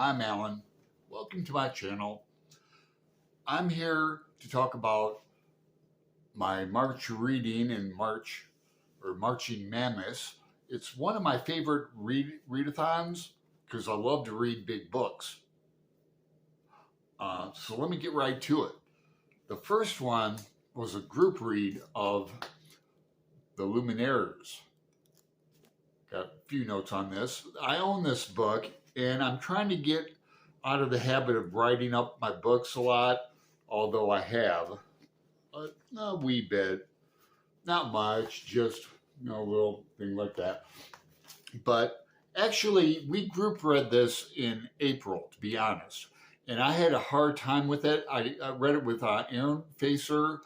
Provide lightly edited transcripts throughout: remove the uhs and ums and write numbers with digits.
I'm Alan. Welcome to my channel. I'm here to talk about my March reading in March, or Marching Mammoths. It's one of my favorite readathons because I love to read big books. So let me get right to it. The first one was a group read of The Luminaries. Got a few notes on this. I own this book and I'm trying to get out of the habit of writing up my books a lot, although I have a wee bit, not much, just a little thing like that. But actually, we group read this in April, to be honest, and I had a hard time with it. I read it with Aaron Facer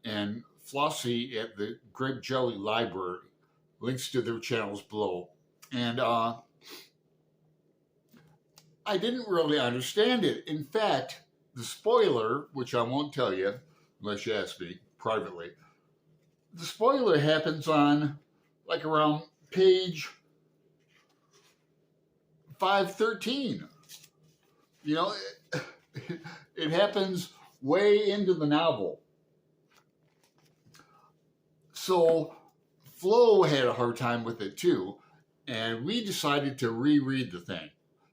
and Flossie at the Grape Jelly Library. Links to their channels below. And I didn't really understand it. In fact, the spoiler, which I won't tell you unless you ask me privately, the spoiler happens on like around page 513. You know, it happens way into the novel. So Flo had a hard time with it too, and we decided to reread the thing.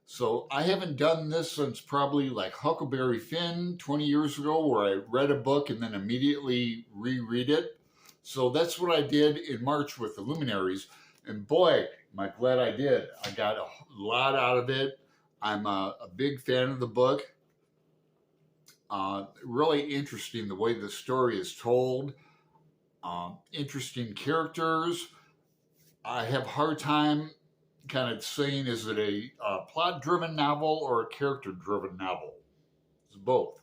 So I haven't done this since probably like Huckleberry Finn 20 years ago, where I read a book and then immediately reread it. So that's what I did in March with The Luminaries, and boy, am I glad I did. I got a lot out of it. I'm a big fan of the book. Really interesting the way the story is told. Interesting characters. I have a hard time kind of saying, is it a plot-driven novel or a character-driven novel? It's both.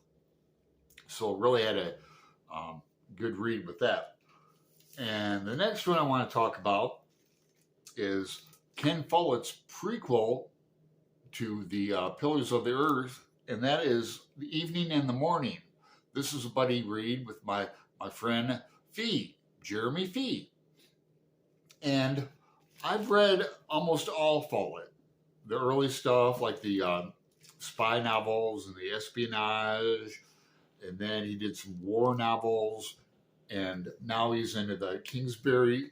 So really had a good read with that. And the next one I want to talk about is Ken Follett's prequel to the Pillars of the Earth, and that is The Evening and the Morning. This is a buddy read with my friend Fee, Jeremy Fee. And I've read almost all Follett. The early stuff, like the spy novels and the espionage, and then he did some war novels, and now he's into the Kingsbury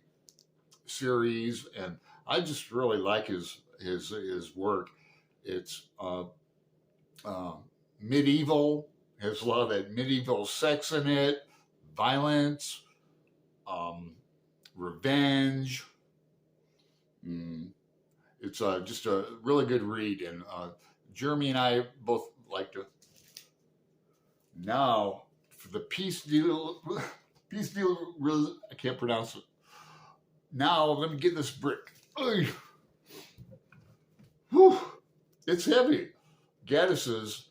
series, and I just really like his work. It's medieval, has a lot of that medieval sex in it, violence, revenge. It's just a really good read, and Jeremy and I both liked it. Now, for the peace deal, I can't pronounce it. Now, let me get this brick. Whew, it's heavy. Gaddis's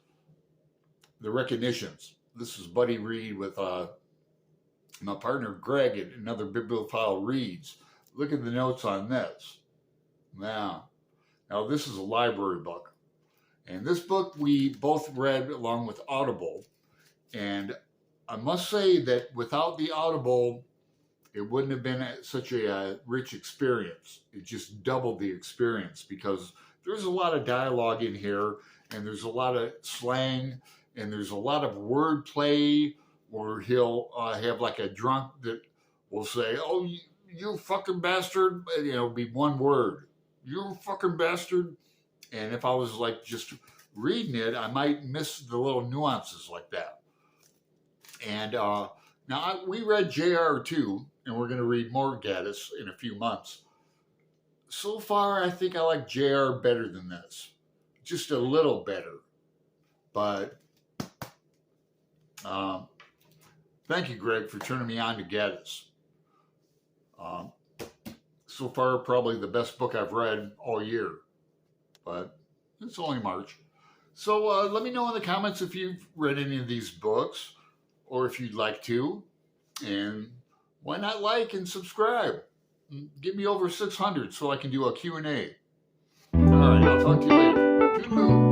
The Recognitions. This is Buddy Read with my partner Greg at Another Bibliophile Reads. Look at the notes on this. Now this is a library book. And this book we both read along with Audible. And I must say that without the Audible, it wouldn't have been such a rich experience. It just doubled the experience because there's a lot of dialogue in here, and there's a lot of slang, and there's a lot of wordplay, where he'll have like a drunk that will say, "Oh, you fucking bastard," and, it'll be one word, "You fucking bastard." And if I was like just reading it, I might miss the little nuances like that. And now we read JR too, and we're going to read more Gaddis in a few months. So far, I think I like JR better than this, just a little better. But thank you, Greg, for turning me on to Gaddis. So far, probably the best book I've read all year, but it's only March. So let me know in the comments if you've read any of these books, or if you'd like to, and why not like and subscribe? Get me over 600 so I can do a Q&A. All right, I'll talk to you later. Toodaloo.